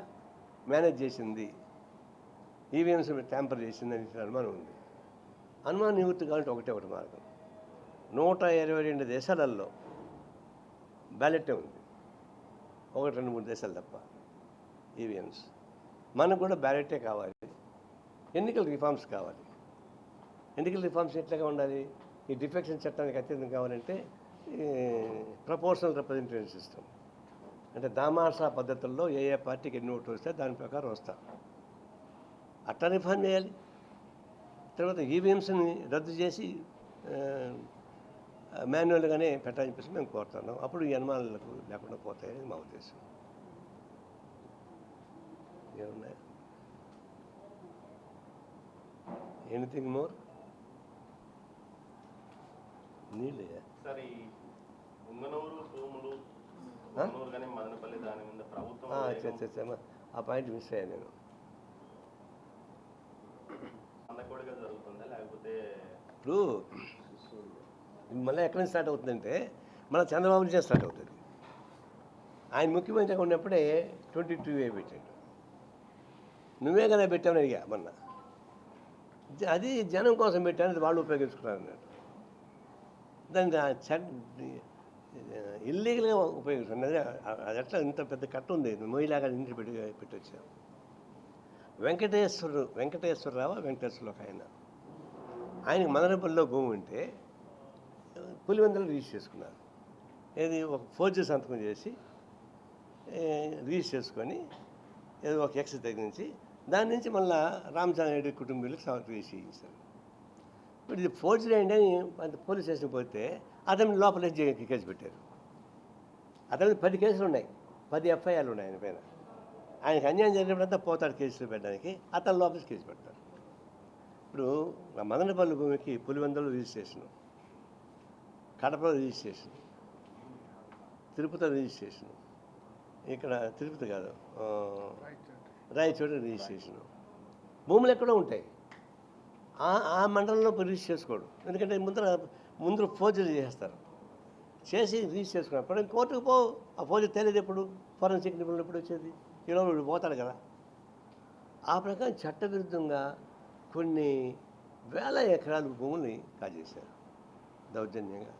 మేనేజ్ చేసింది, ఈవీఎంస్ ట్యాంపర్ చేసింది అని అనుమానం ఉంది. అనుమానం నివృత్తి కావాలంటే ఒకటే మార్గం, 122 దేశాలలో బ్యాలెటే ఉంది, 1-2-3 దేశాలు తప్ప ఈవీఎంస్. మనకు కూడా బ్యాలెటే కావాలి, ఎన్నికల రిఫార్మ్స్ కావాలి. ఎన్నికల రిఫార్మ్స్ ఎట్లాగా ఉండాలి? ఈ డిఫెక్షన్ చట్టానికి అత్యంతం కావాలంటే ప్రపోర్షనల్ రిప్రజెంటేటివ్ సిస్టమ్, అంటే దామాషా పద్ధతుల్లో ఏ పార్టీకి ఎన్ని ఓట్లు వస్తే దాని ప్రకారం వస్తారు. అట్లా రిఫార్మ్ చేయాలి. తర్వాత ఈవీఎంస్ని రద్దు చేసి మాన్యువల్గానే పెట్టాలని చెప్పేసి మేము కోరుతున్నాం. అప్పుడు ఈ అనుమానాలకు లేకుండా పోతాయని మా ఉద్దేశం. ఏమున్నాయి? Anything more? నీళ్ళే సార్, ఈ ఉంగనూరు తూములు కానీ మదనపల్లి దాని మీద ప్రభుత్వం ఆ పాయింట్ మిస్ అయ్యా నేను. అందకోడిగా జరుగుతుందా లేకపోతే ఇప్పుడు మళ్ళీ ఎక్కడి నుంచి స్టార్ట్ అవుతుందంటే మన చంద్రబాబు నుంచే స్టార్ట్ అవుతుంది. ఆయన ముఖ్యమంత్రిగా ఉన్నప్పుడే 22A పెట్టాడు. నువ్వే కదా పెట్టామని అడిగా మొన్న. అది జనం కోసం పెట్టాను, వాళ్ళు ఉపయోగించుకున్నారు అన్నాడు. దాన్ని ఇల్లీగల్గా ఉపయోగిస్తున్నది. అది ఎట్లా ఇంత పెద్ద కట్ట ఉంది, మొయ్యిలాగా ఇంటి పెట్టొచ్చాం. వెంకటేశ్వరరావు ఒక ఆయనకి మదనపల్లిలో భూమి ఉంటే పులివెందులు రిజిస్టర్ చేసుకున్నారు. ఏది ఒక ఫోర్జరీ సంతకం చేసి రిజిస్టర్ చేసుకొని ఏదో ఒక ఎక్స్ తగ్గించి దాని నుంచి మళ్ళీ రామచంద్రారెడ్డి కుటుంబీలకు రిజిస్టర్ చేయించారు. ఇప్పుడు ఇది ఫోర్జరీ అండి అని పోలీస్ స్టేషన్కి పోతే అతని లోపల కేసు పెట్టారు. అతని 10 కేసులు ఉన్నాయి, 10 FIRలు ఉన్నాయి ఆయన పైన. ఆయనకు అన్యాయం జరిగినప్పుడంతా పోతాడు కేసులు పెట్టడానికి, అతని లోపల కేసు పెడతారు. ఇప్పుడు మదనపల్లి భూమికి పులివెందులు రిజిస్ట్రేషను, కడపలో రిజిస్ట్రేషన్, తిరుపతిలో రిజిస్ట్రేషను, ఇక్కడ తిరుపతి కాదు రాయచోట రిజిస్ట్రేషను. భూములు ఎక్కడో ఉంటాయి, ఆ మండలంలో రిజిస్టర్ చేసుకోడు. ఎందుకంటే ముందు ఫోర్జరీ చేస్తారు, చేసి రిజిస్టర్ చేసుకున్నారు. అప్పుడు కోర్టుకు పో, ఆ ఫోర్జరీ తెలియదు ఎప్పుడు, ఫోరెన్సిక్ నిపుణులు ఎప్పుడు వచ్చేది, ఈలో పోతాడు కదా. ఆ ప్రకారం చట్టవిరుద్ధంగా కొన్ని వేల ఎకరాల భూముల్ని కాజేశారు దౌర్జన్యంగా,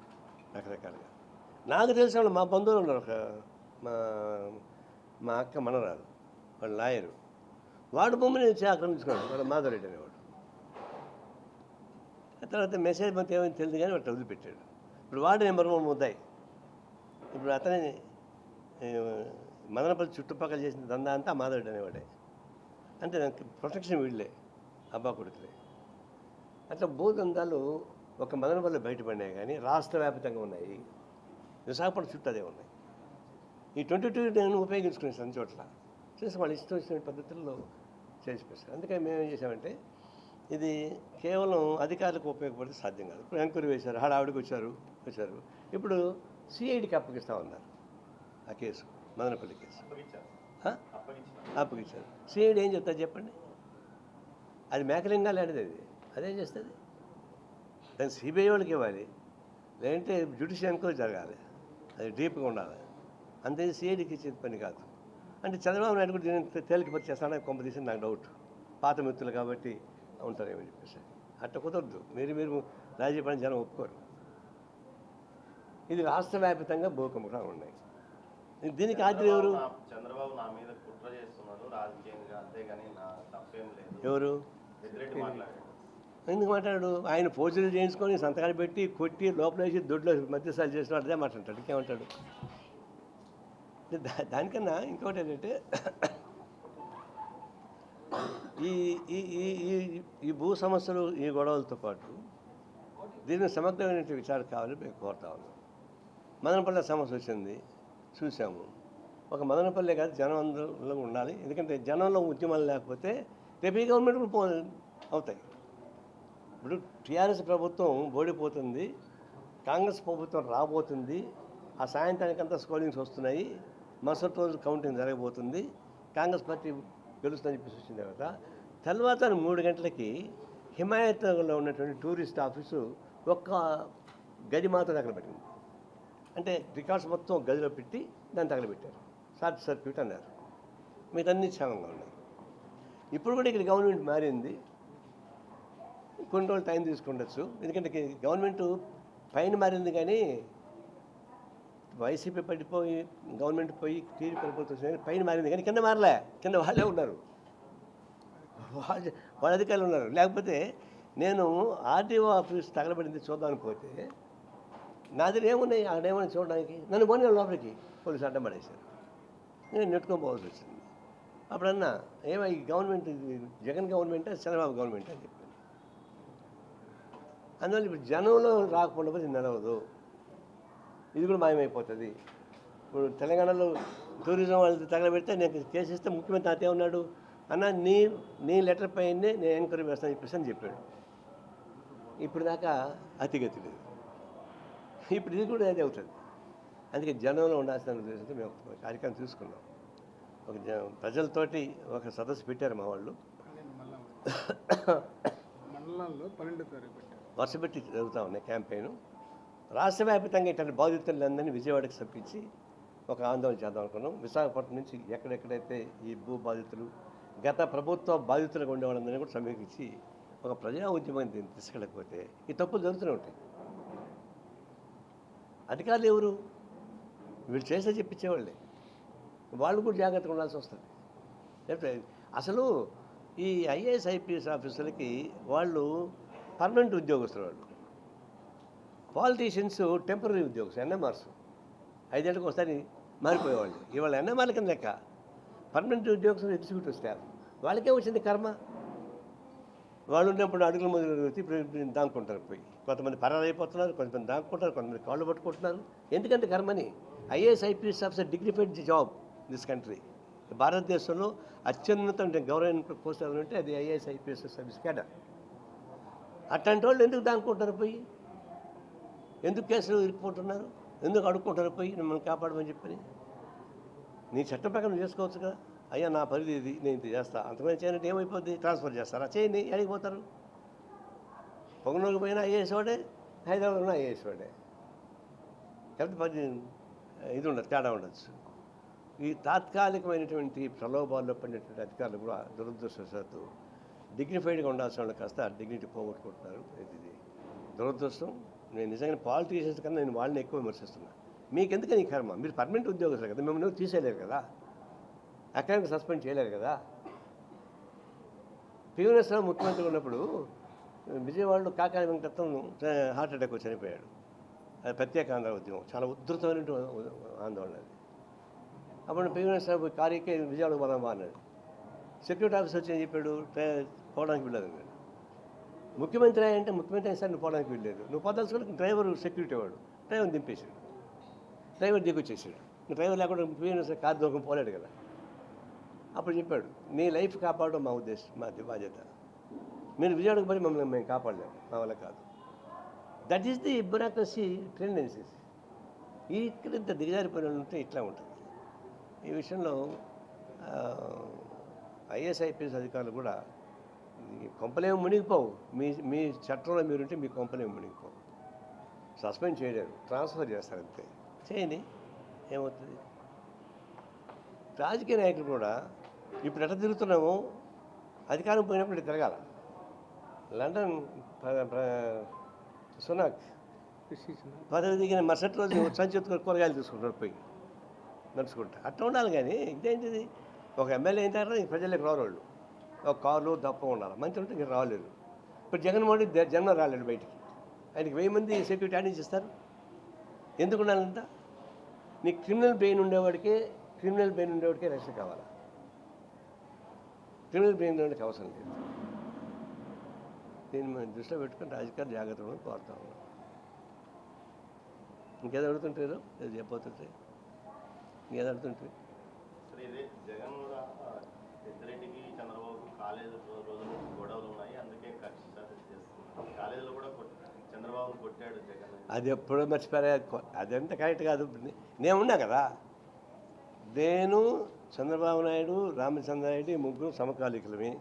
రకరకాలుగా. నాకు తెలిసిన వాళ్ళు మా బంధువులు ఉన్నారు. ఒక మా అక్క మనరాలు, వాడు లాయరు, వాడు భూమిని ఆక్రమించుకున్నాడు, వాడు మాధవరెడ్డి అనేవాడు. తర్వాత మెసేజ్ మొత్తం ఏమైనా తెలియదు కానీ వాడు వదిలిపెట్టాడు. ఇప్పుడు వాడు నెంబర్ 1 ముద్దాయి. ఇప్పుడు అతని మదనపల్లి చుట్టుపక్కల చేసిన దందా అంతా మాధవరెడ్డి అనేవాడే. అంటే నాకు ప్రొటెక్షన్ వీళ్ళే, అబ్బా కొడుకులే. అట్లా భూదందాలు ఒక మదనపల్లి బయటపడినాయి కానీ రాష్ట్ర వ్యాప్తంగా ఉన్నాయి. విశాఖపట్నం చుట్టూ అదే ఉన్నాయి. ఈ 22 నేను ఉపయోగించుకునే అన్ని చోట్ల చేసి వాళ్ళు ఇష్టం వచ్చిన పద్ధతుల్లో చేసిపోయారు. అందుకని మేము ఏం చేసామంటే ఇది కేవలం అధికారులకు ఉపయోగపడితే సాధ్యం కాదు. ఇప్పుడు ఎంక్వైరీ వేశారు, హడావిడికి వచ్చారు. ఇప్పుడు సిఐడికి అప్పగిస్తూ ఉన్నారు ఆ కేసు, మదనపల్లి కేసు అప్పగించారు. సిఐడి ఏం చెప్తారు చెప్పండి? అది మేకలింగా లాంటిది, అదేం చేస్తుంది? దాన్ని సిబిఐ వాళ్ళకి ఇవ్వాలి, లేదంటే జ్యుడిషియల్ ఎంక్వైరీ జరగాలి, అది డీప్గా ఉండాలి. అంతే సిఐడికి ఇచ్చేది పని కాదు. అంటే చంద్రబాబు నాయుడు కూడా దీన్ని తేలికపరిచి చేస్తానని కొంప తీసి నాకు డౌట్. పాత మిత్రులు కాబట్టి ఉంటారేమని చెప్పేసి. అట్లా కుదరదు, మీరు రాజీ పని జనం ఒప్పుకోరు. ఇది రాష్ట్ర వ్యాప్తంగా భూకంపాలు ఉన్నాయి. దీనికి ఆద్రి ఎవరు? చంద్రబాబు నా మీద కుట్ర చేస్తున్నాడు రాజకీయంగా, అంతేగాని నా తప్పేం లేదు. ఎవరు? ఎందుకు మాట్లాడు? ఆయన ఫోర్జరీ చేయించుకొని సంతకాలు పెట్టి కొట్టి లోపల వేసి దొడ్లో మధ్యస్థాలు చేసిన అదే మాట్లాడతాడు. ఇంకేమంటాడు? దానికన్నా ఇంకోటి ఏంటంటే ఈ భూ సమస్యలు, ఈ గొడవలతో పాటు దీన్ని సమగ్రమైన విచారణ కావాలని మేము కోరుతా ఉన్నాం. మదనపల్లి సమస్య వచ్చింది, చూసాము. ఒక మదనపల్లి కాదు, జనం అందరిలో ఉండాలి. ఎందుకంటే జనంలో ఉద్యమాలు లేకపోతే రేపు ఈ గవర్నమెంట్ కూడా అవుతాయి. ఇప్పుడు టీఆర్ఎస్ ప్రభుత్వం ఓడిపోతుంది, కాంగ్రెస్ ప్రభుత్వం రాబోతుంది. ఆ సాయంత్రానికంతా స్కోరింగ్స్ వస్తున్నాయి, మరుసటి రోజు కౌంటింగ్ జరగబోతుంది, కాంగ్రెస్ పార్టీ గెలుస్తుందని చెప్పేసి వచ్చిన తర్వాత 3 గంటలకి హిమాయత్ నగర్లో ఉన్నటువంటి టూరిస్ట్ ఆఫీసు ఒక్క గది మాత్రం తగలబెట్టింది. అంటే రికార్డ్స్ మొత్తం గదిలో పెట్టి దాన్ని తగలబెట్టారు. షార్ట్ సర్క్యూట్ అన్నారు. మీదన్నీ క్షేమంగా ఉన్నాయి. ఇప్పుడు కూడా ఇక్కడ గవర్నమెంట్ మారింది, కొన్ని రోజులు టైం తీసుకుండొచ్చు. ఎందుకంటే గవర్నమెంటు పైన మారింది కానీ వైసీపీ పడిపోయి గవర్నమెంట్ పోయి టీడీపీ ప్రభుత్వం వచ్చింది, పైన మారింది కానీ కింద మారలే. కింద వాళ్ళే ఉన్నారు, వాళ్ళ అధికారులు ఉన్నారు. లేకపోతే నేను ఆర్టీఓ ఆఫీస్ తగలబడింది చూద్దామని పోతే నా దగ్గర ఏమున్నాయి అక్కడ ఏమన్నా చూడడానికి, నన్ను పోనీ లోపలికి పోలీసు అడ్డం పడేశారు. నేను నెట్టుకోపోవాల్సి వచ్చింది. అప్పుడన్నా ఏమో ఈ గవర్నమెంట్ జగన్ గవర్నమెంటే చంద్రబాబు గవర్నమెంట్ అని చెప్పాను. అందువల్ల ఇప్పుడు జనంలో రాకుండా పోతే నడవదు, ఇది కూడా మాయమైపోతుంది. ఇప్పుడు తెలంగాణలో టూరిజం వాళ్ళు తగలబెడితే నేను కేసు ఇస్తే ముఖ్యమంత్రి నాతో ఉన్నాడు అన్న, నీ లెటర్ పైనే నేను ఎంక్వైరీ వేస్తాను చెప్పేసి అని చెప్పాడు. ఇప్పుడు దాకా అతిగతి లేదు. ఇప్పుడు ఇది కూడా అదే అవుతుంది. అందుకే జనంలో ఉండాల్సిన ఉద్దేశంతో మేము ఒక కార్యక్రమం తీసుకున్నాం. ప్రజలతోటి ఒక సదస్సు పెట్టారు మా వాళ్ళు. మండలంలో 12 తారీఖు పెట్టారు. వర్షపెట్టి జరుగుతూ ఉన్నాయి క్యాంపెయిన్. రాష్ట్ర వ్యాప్తంగా ఇట్లాంటి బాధితులందరినీ విజయవాడకి తప్పించి ఒక ఆందోళన చేద్దాం అనుకున్నాం. విశాఖపట్నం నుంచి ఎక్కడెక్కడైతే ఈ భూ బాధితులు గత ప్రభుత్వ బాధితులుగా ఉండేవాళ్ళందరినీ కూడా సమీక్షించి ఒక ప్రజా ఉద్యమాన్ని దీన్ని తీసుకెళ్ళకపోతే ఈ తప్పులు జరుగుతూనే ఉంటాయి. అధికారులు ఎవరు? వీళ్ళు చేసే చెప్పించేవాళ్ళే. వాళ్ళు కూడా జాగ్రత్తగా ఉండాల్సి వస్తుంది. లేకపోతే అసలు ఈ ఐఏఎస్ ఐపీఎస్ ఆఫీసర్లకి వాళ్ళు పర్మనెంట్ ఉద్యోగస్తులు, వాళ్ళు పాలిటీషియన్స్ టెంపరీ ఉద్యోగస్తులు, ఎన్ఎంఆర్స్ 5 ఏళ్ళకి ఒకసారి మారిపోయేవాళ్ళు. ఇవాళ ఎన్ఎంఆర్ల కింద లెక్క. పర్మనెంట్ ఉద్యోగస్తులు ఎగ్జిక్యూటివ్ స్టాఫ్ వాళ్ళకే వచ్చింది కర్మ. వాళ్ళు ఉన్నప్పుడు అడుగుల మొదలు ఇప్పుడు దాక్కుంటారు పోయి. కొంతమంది పరారైపోతున్నారు, కొంతమంది దాక్కుంటారు, కొంతమంది కాళ్ళు పట్టుకుంటున్నారు. ఎందుకంటే కర్మని. IAS IPS officer dignified job this country. భారతదేశంలో అత్యున్నత గవర్నమెంట్ పోస్టులు ఉంటే అది ఐఏఎస్ ఐపీఎస్ సర్వీస్ క్యాడర్. అట్లాంటి వాళ్ళు ఎందుకు దాక్కుంటారు పోయి? ఎందుకు కేసులు ఇరుక్కుంటున్నారు? ఎందుకు అడుక్కుంటారు పోయి మిమ్మల్ని కాపాడమని చెప్పని? నీ చట్టం ప్రకారం చేసుకోవచ్చు కదా. అయ్యా నా పరిధి ఇది, నేను ఇది చేస్తా, అంతమంది చేయనంటే ఏమైపోద్ది? ట్రాన్స్ఫర్ చేస్తారా? చేయండి, ఎక్కడికి పోతారు? పొంగనూరుకు పోయినా ఐఏఎస్ వాడే, హైదరాబాద్ ఉన్న ఐఏఎస్ వాడే. కాబట్టి ఇది ఉండదు, తేడా ఉండొచ్చు. ఈ తాత్కాలికమైనటువంటి ప్రలోభాల్లో పడినటువంటి అధికారులు కూడా దురదృష్టవశాత్తు డిగ్నిఫైడ్గా ఉండాల్సిన వాళ్ళు కాస్త డిగ్నిటీ పోగొట్టుకుంటున్నారు. ఇది దురదృష్టం. నేను నిజంగా పాలిటీషియన్స్ కన్నా నేను వాళ్ళని ఎక్కువ విమర్శిస్తున్నాను. మీకు ఎందుకని ఈ కర్మ? మీరు పర్మనెంట్ ఉద్యోగస్తులు కదా, మిమ్మల్ని తీసేయలేరు కదా, అకాడమిక్ సస్పెండ్ చేయలేరు కదా. పివిఎస్రావు ముఖ్యమంత్రి ఉన్నప్పుడు విజయవాడలో కాకాని వెంకటరత్నం హార్ట్ అటాక్ వచ్చి చనిపోయాడు. అది ప్రత్యేక ఆంధ్ర ఉద్యమం, చాలా ఉధృతమైన ఆందోళన అది. అప్పుడు పివిఎస్రావు కార్యకే విజయవాడకు పోదామా అన్నాడు. సెక్యూరిటీ ఆఫీసర్ వచ్చి ఏం చెప్పాడు? పోవడానికి వెళ్ళలేదు అన్నాడు. ముఖ్యమంత్రి అంటే ముఖ్యమంత్రి అయిన సార్ నువ్వు పోవడానికి వెళ్ళలేదు, నువ్వు పోదాల్సుకుంటే డ్రైవర్ సెక్యూరిటీ వాడు డ్రైవర్ని దింపేశాడు, డ్రైవర్ దిగొచ్చేసాడు. డ్రైవర్ లేకుండా పివిఎస్ కారు దూరం పోలేడు కదా. అప్పుడు చెప్పాడు, నీ లైఫ్ కాపాడడం మా ఉద్దేశం, మా బాధ్యత. మీరు విజయవాడకు పోయి మమ్మల్ని మేము కాపాడలేము, మా వల్ల కాదు. That is the bureaucracy tendencies. ఇక్కడ ఇంత దిగజారిపోయిన ఉంటే ఇట్లా ఉంటుంది. ఈ విషయంలో ఐఏఎస్ ఐపీఎస్ అధికారులు కూడా కొంపలేమో మునిగిపోవు. మీ చట్టంలో మీరుంటే మీ కొంపలేమో మునిగిపోవు. సస్పెండ్ చేయలేరు, ట్రాన్స్ఫర్ చేస్తారు అంతే. చేయండి, ఏమవుతుంది? రాజకీయ నాయకులు కూడా ఇప్పుడు ఎట్లా తిరుగుతున్నామో అధికారం పోయినప్పుడు ఇట్లా తిరగాల. లండన్ సునాక్ పదవి దిగిన మరుసటి రోజు సంచెత్తుకొని కూరగాయలు తీసుకుంటారు పోయి నడుచుకుంటా. అట్లా ఉండాలి. కానీ ఇదేంటిది? ఒక ఎమ్మెల్యే అయిన తర్వాత ప్రజలకు రావాళ్ళు, ఒక కారులో దప్ప ఉండాలి. మంచి ఉంటే ఇంకా రాలేదు. ఇప్పుడు జగన్మోహన్ రెడ్డి జన్మ రాలేడు బయటికి. ఆయనకి 1000 మంది సెక్యూరిటీ ఆడించి ఇస్తారు. ఎందుకు ఉండాలంట? నీకు క్రిమినల్ బ్రెయిన్ ఉండేవాడికే రక్షణ కావాలి. క్రిమినల్ బ్రెయిన్ ఉండేవాడికి అవసరం లేదు. దీన్ని మనం దృష్టిలో పెట్టుకుని రాజకీయాలు జాగ్రత్తగా కోరుతా ఉన్నాం. ఇంకేదో అడుగుతుంటారు, ఏదో చెప్పబోతుంటే ఇంకేదో అడుగుతుంటే ఇదే జగన్ కూడా పెద్దిరెడ్డికి చంద్రబాబు కాలేజీ రోజులు గొడవలు ఉన్నాయి, అందుకే కక్ష చేస్తున్నారు. కాలేజీలో కూడా చంద్రబాబును కొట్టాడు జగన్. అది ఎప్పుడో మర్చిపోయా. అదంతా కరెక్ట్ కాదు. నేను ఉన్నా కదా, నేను చంద్రబాబు నాయుడు రామచంద్రారెడ్డి ముగ్గురు సమకాలీకులమే.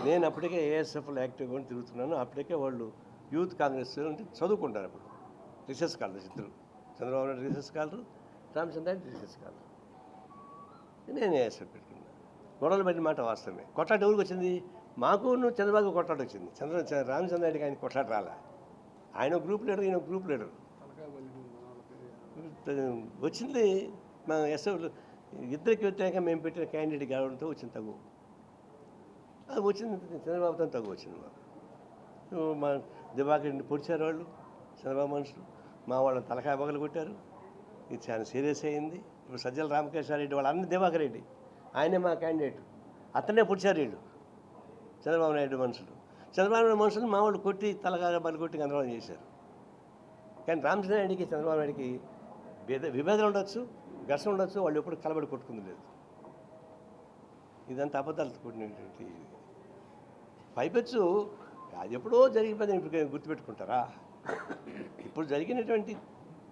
నేను అప్పటికే ఏఎస్ఎఫ్లో యాక్టివ్గా తిరుగుతున్నాను. అప్పటికే వాళ్ళు యూత్ కాంగ్రెస్ అంటే చదువుకుంటారు. అప్పుడు రీసెర్చ్ స్కాలర్స్ ఇద్దరు, Chandrababu Naidu research scholar, Ramachandra Reddy research scholar. నేను ఏఎస్ఎఫ్ పెట్టుకున్నాను. గొడవలు పెట్టిన మాట వాస్తవమే. కొట్లాట ఎవరికి వచ్చింది? మాకు చంద్రబాబు కొట్లాట వచ్చింది. రామచంద్రారెడ్డికి ఆయన కొట్లాట రాలా. ఆయన గ్రూప్ లీడర్, ఈయన గ్రూప్ లీడర్. తలకాయ పలికింది మన వాళ్ళకి. వచ్చింది మన ఎస్ఎఫ్లు ఇద్దరికి వ్యతిరేకంగా మేము పెట్టిన క్యాండిడేట్ కావడంతో వచ్చింది తగ్గు. అది వచ్చింది చంద్రబాబుతో తగ్గు వచ్చింది మాకు. మా దివాకర్ రెడ్డిని పొడిచారు వాళ్ళు, చంద్రబాబు మనుషులు. మా వాళ్ళని తలకాయ పగలు కొట్టారు. ఇది చాలా సీరియస్ అయింది. ఇప్పుడు సజ్జల రామకృష్ణారెడ్డి వాళ్ళ అన్న దివాకర్ రెడ్డి, ఆయనే మా క్యాండిడేట్. అతనే పొడిచారు వీళ్ళు చంద్రబాబు నాయుడు మనుషులు. చంద్రబాబు నాయుడు మనుషులు మా వాళ్ళు కొట్టి తలకాయ బలి కొట్టి గందరగోళం చేశారు. కానీ రామచంద్రారెడ్డికి చంద్రబాబు నాయుడికి విభేదం ఉండొచ్చు, ఘర్షణ ఉండొచ్చు, వాళ్ళు ఎప్పుడు కలబడి కొట్టుకుంది లేదు. ఇదంతా అబద్ధాలు కొట్టినటువంటి పైపెచ్చు. అది ఎప్పుడో జరిగిపోయింది, ఇప్పుడు గుర్తుపెట్టుకుంటారా? ఇప్పుడు జరిగినటువంటి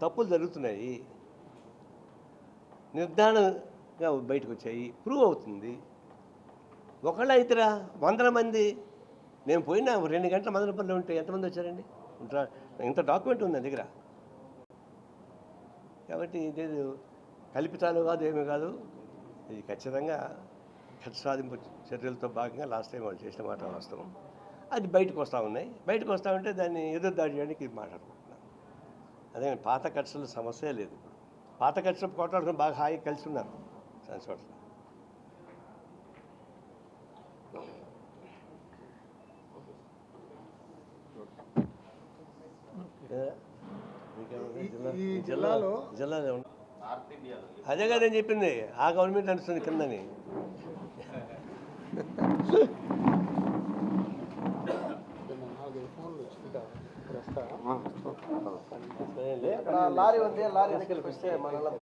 తప్పులు జరుగుతున్నాయి, నిర్ధారణగా బయటకు వచ్చాయి, ప్రూవ్ అవుతుంది. ఒకళ్ళు అయితేరా 100 మంది. నేను పోయినా 2 గంటల మదనపల్లిలో ఉంటే ఎంతమంది వచ్చారండి? ఇంత డాక్యుమెంట్ ఉంది నా దగ్గర. కాబట్టి ఇది కల్పితాలు కాదు, ఏమీ కాదు. ఇది ఖచ్చితంగా కక్ష సాధింపు చర్యలతో భాగంగా లాస్ట్ టైం వాళ్ళు చేసిన మాట వాస్తవం. అది బయటకు వస్తూ ఉన్నాయి. బయటకు వస్తూ ఉంటే దాన్ని ఎదురు దాడి చేయడానికి ఇది మాట్లాడుకుంటున్నాను. అదే పాత కక్షల సమస్య లేదు. పాత కక్షలు కొట్లాడుకుని బాగా హాయిగా కలిసి ఉన్నారు చాలా చోట్ల. ఈ జిల్లాలో జిల్లాలో నార్త్ ఇండియాలో అదే కదా నేను చెప్పింది. ఆ గవర్నమెంట్ నడుస్తుంది కిందని. ఫోన్లు వచ్చిందా? ఇప్పుడు వస్తా లారీ ఉంది, లారీ దగ్గరికి వస్తే మన